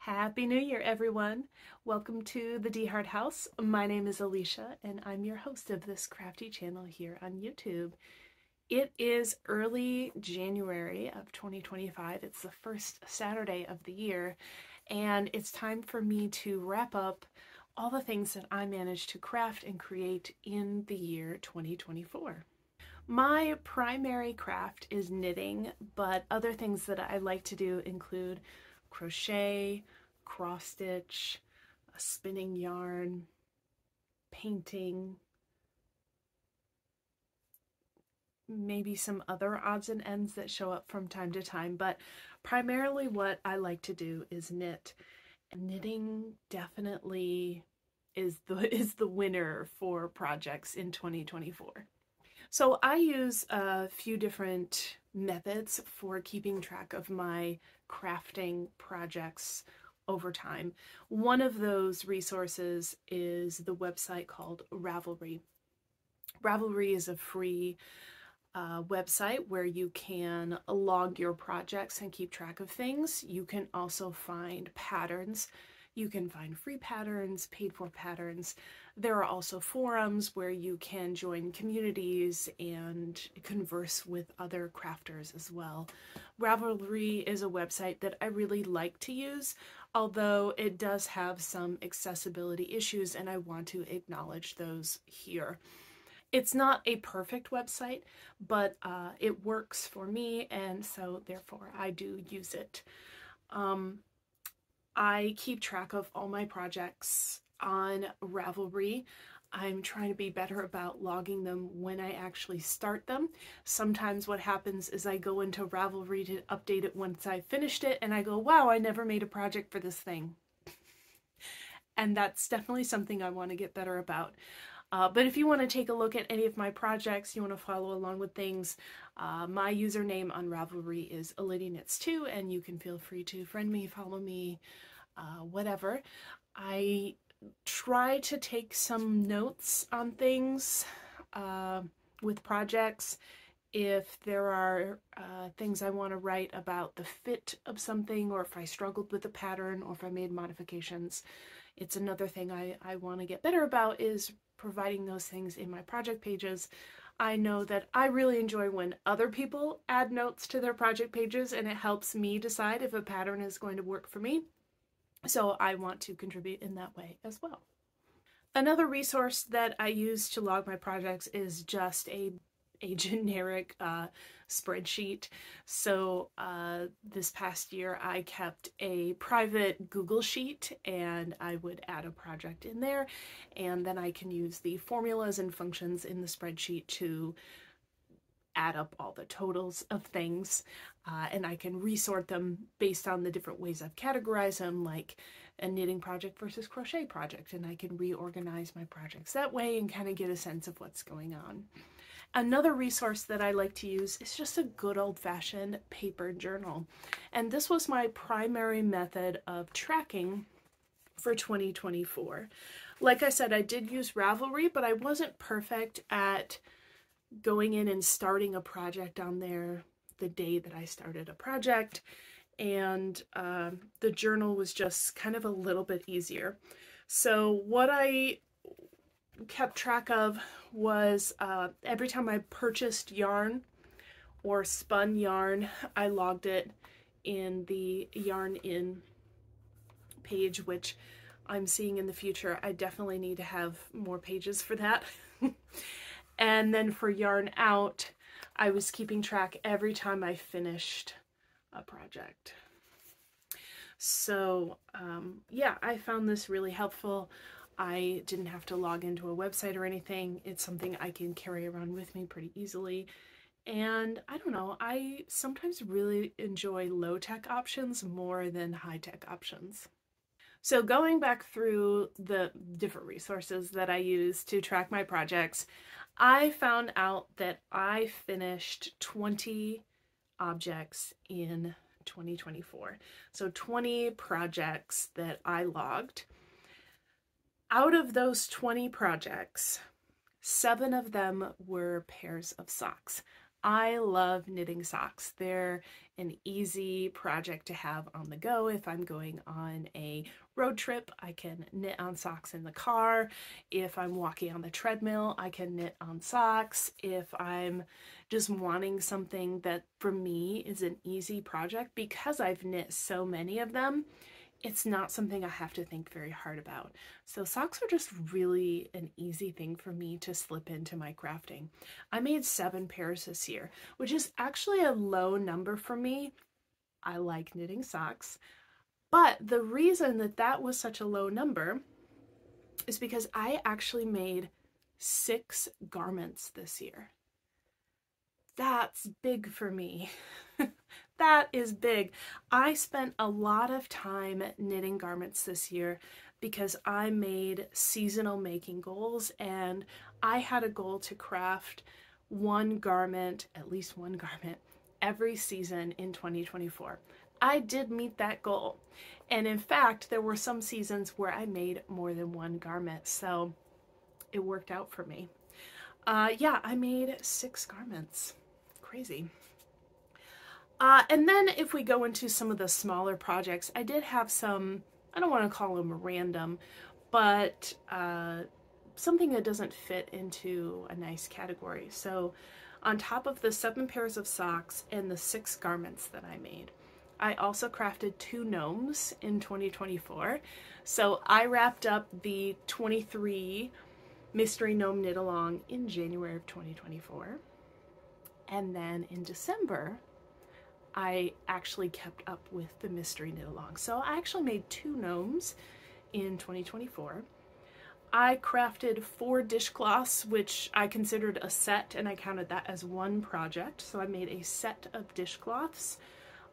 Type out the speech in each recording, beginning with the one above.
Happy New Year, everyone! Welcome to the DeHart house. My name is Alicia, and I'm your host of this crafty channel here on YouTube. It is early January of 2025. It's the first Saturday of the year, and it's time for me to wrap up all the things that I managed to craft and create in the year 2024. My primary craft is knitting, but other things that I like to do include crochet, cross stitch, spinning yarn, painting, maybe some other odds and ends that show up from time to time, but primarily what I like to do is knit. Knitting definitely is the winner for projects in 2024. So I use a few different methods for keeping track of my crafting projects over time. One of those resources is the website called Ravelry. Ravelry is a free website where you can log your projects and keep track of things. You can also find patterns. You can find free patterns, paid for patterns. There are also forums where you can join communities and converse with other crafters as well. Ravelry is a website that I really like to use, although it does have some accessibility issues, and I want to acknowledge those here. It's not a perfect website, but it works for me, and so therefore I do use it. I keep track of all my projects on Ravelry. I'm trying to be better about logging them when I actually start them. Sometimes what happens is I go into Ravelry to update it once I finished it, and I go, wow, I never made a project for this thing. And that's definitely something I want to get better about. But if you want to take a look at any of my projects, you want to follow along with things, my username on Ravelry is AlittyKnitsToo, and you can feel free to friend me, follow me, whatever. I try to take some notes on things with projects. If there are things I want to write about the fit of something, or if I struggled with the pattern, or if I made modifications, it's another thing I want to get better about, is providing those things in my project pages. I know that I really enjoy when other people add notes to their project pages, and it helps me decide if a pattern is going to work for me. So I want to contribute in that way as well. Another resource that I use to log my projects is just a generic spreadsheet. So this past year I kept a private Google sheet, and I would add a project in there, and then I can use the formulas and functions in the spreadsheet to add up all the totals of things, and I can resort them based on the different ways I've categorized them, like a knitting project versus crochet project, and I can reorganize my projects that way and kind of get a sense of what's going on. Another resource that I like to use is just a good old-fashioned paper journal, and this was my primary method of tracking for 2024. Like I said, I did use Ravelry, but I wasn't perfect at going in and starting a project on there the day that I started a project, and the journal was just kind of a little bit easier. So what I kept track of was every time I purchased yarn or spun yarn, I logged it in the Yarn In page, which I'm seeing in the future. I definitely need to have more pages for that. And then for Yarn Out, I was keeping track every time I finished a project. So yeah, I found this really helpful. I didn't have to log into a website or anything. It's something I can carry around with me pretty easily. And I don't know, I sometimes really enjoy low-tech options more than high-tech options. So going back through the different resources that I use to track my projects, I found out that I finished 20 objects in 2024. So 20 projects that I logged. Out of those 20 projects, 7 of them were pairs of socks. I love knitting socks. They're an easy project to have on the go. If I'm going on a road trip, I can knit on socks in the car. If I'm walking on the treadmill, I can knit on socks. If I'm just wanting something that for me is an easy project, because I've knit so many of them, it's not something I have to think very hard about. So socks are just really an easy thing for me to slip into my crafting. I made 7 pairs this year, which is actually a low number for me. I like knitting socks, but the reason that that was such a low number is because I actually made 6 garments this year. That's big for me. That is big. I spent a lot of time knitting garments this year because I made seasonal making goals, and I had a goal to craft one garment, at least one garment, every season in 2024. I did meet that goal. And in fact, there were some seasons where I made more than one garment, so it worked out for me. Yeah, I made 6 garments. Crazy. And then if we go into some of the smaller projects, I did have some, I don't want to call them random, but something that doesn't fit into a nice category. So on top of the 7 pairs of socks and the 6 garments that I made, I also crafted 2 gnomes in 2024. So I wrapped up the 23 Mystery Gnome Knit Along in January of 2024. And then in December, I actually kept up with the Mystery Knit Along. So I actually made 2 gnomes in 2024. I crafted 4 dishcloths, which I considered a set, and I counted that as one project. So I made a set of dishcloths.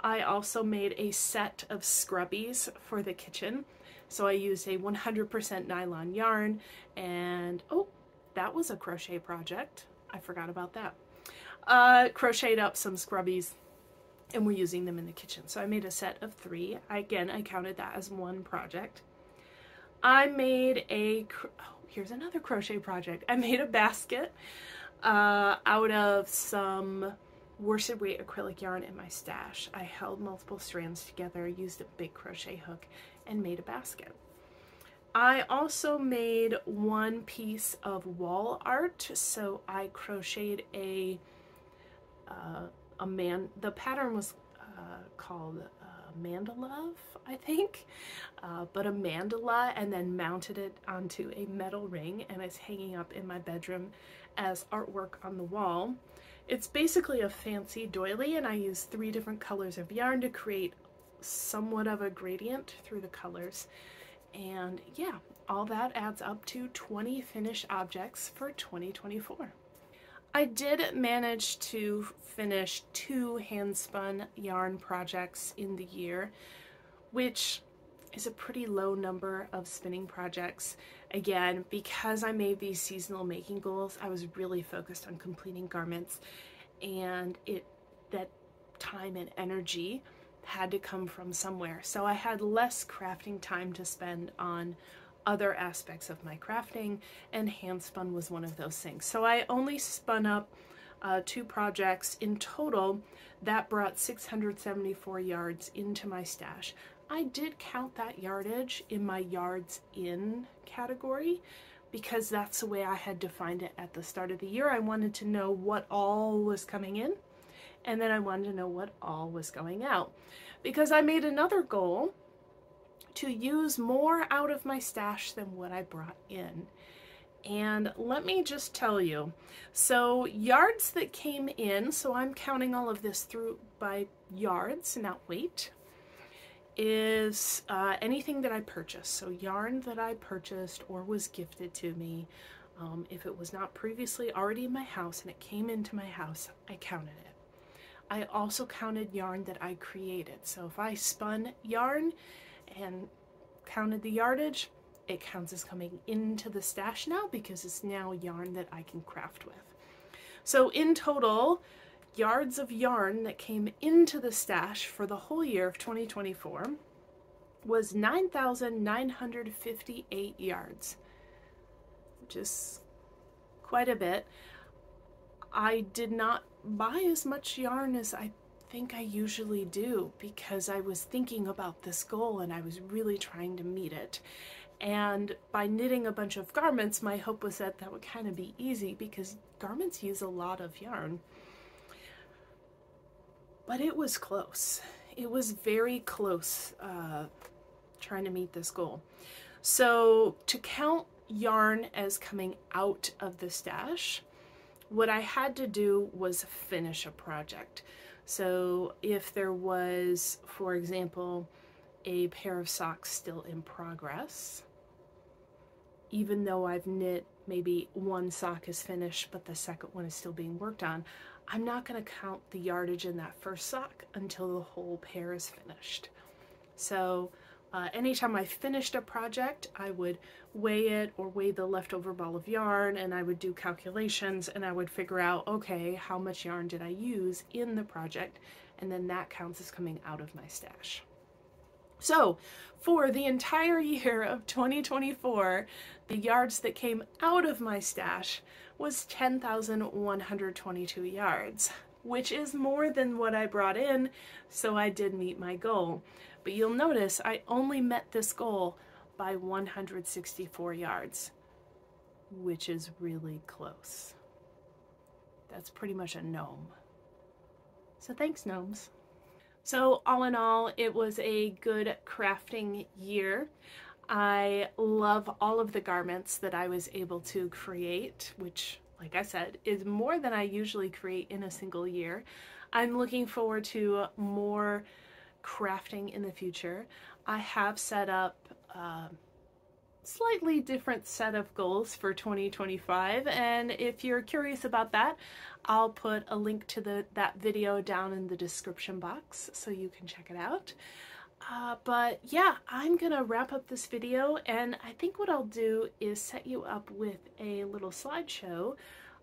I also made a set of scrubbies for the kitchen. So I used a 100% nylon yarn, and oh, that was a crochet project. I forgot about that. Crocheted up some scrubbies, and we're using them in the kitchen. So I made a set of 3. Again, I counted that as one project. I made a, here's another crochet project. I made a basket out of some worsted weight acrylic yarn in my stash. I held multiple strands together, used a big crochet hook, and made a basket. I also made 1 piece of wall art. So I crocheted the pattern was called mandala, I think, but a mandala, and then mounted it onto a metal ring, and it's hanging up in my bedroom as artwork on the wall. It's basically a fancy doily, and I used 3 different colors of yarn to create somewhat of a gradient through the colors. And yeah, all that adds up to 20 finished objects for 2024. I did manage to finish 2 hand-spun yarn projects in the year, which is a pretty low number of spinning projects. Again, because I made these seasonal making goals, I was really focused on completing garments, and that time and energy had to come from somewhere. So I had less crafting time to spend on other aspects of my crafting, and hand spun was one of those things. So I only spun up 2 projects in total. That brought 674 yards into my stash. I did count that yardage in my yards in category because that's the way I had defined it at the start of the year. I wanted to know what all was coming in, and then I wanted to know what all was going out, because I made another goal to use more out of my stash than what I brought in. And let me just tell you, so yards that came in, so I'm counting all of this through by yards, not weight, is anything that I purchased. So yarn that I purchased or was gifted to me. If it was not previously already in my house and it came into my house, I counted it. I also counted yarn that I created. So if I spun yarn and counted the yardage, it counts as coming into the stash now because it's now yarn that I can craft with. So in total, yards of yarn that came into the stash for the whole year of 2024 was 9,958 yards, which is quite a bit. I did not buy as much yarn as I think I usually do, because I was thinking about this goal and I was really trying to meet it. And by knitting a bunch of garments, my hope was that that would kind of be easy, because garments use a lot of yarn. But it was close. It was very close trying to meet this goal. So to count yarn as coming out of the stash, what I had to do was finish a project. So if there was, for example, a pair of socks still in progress, even though I've knit maybe one sock is finished but the second one is still being worked on, I'm not going to count the yardage in that first sock until the whole pair is finished. So anytime I finished a project, I would weigh it or weigh the leftover ball of yarn, and I would do calculations and I would figure out, okay, how much yarn did I use in the project, and then that counts as coming out of my stash. So for the entire year of 2024, the yards that came out of my stash was 10,122 yards, which is more than what I brought in, so I did meet my goal. But you'll notice I only met this goal by 164 yards, which is really close. That's pretty much a gnome. So thanks, gnomes. So all in all, it was a good crafting year. I love all of the garments that I was able to create, which, like I said, is more than I usually create in a single year. I'm looking forward to more crafting in the future. I have set up a slightly different set of goals for 2025, and if you're curious about that, I'll put a link to that video down in the description box so you can check it out. But yeah, I'm gonna wrap up this video, and I think what I'll do is set you up with a little slideshow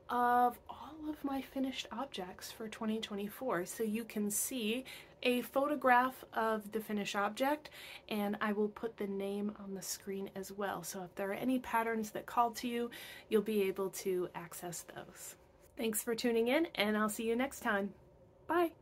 of all of my finished objects for 2024, so you can see a photograph of the finished object, and I will put the name on the screen as well. So if there are any patterns that call to you, you'll be able to access those. Thanks for tuning in, and I'll see you next time. Bye.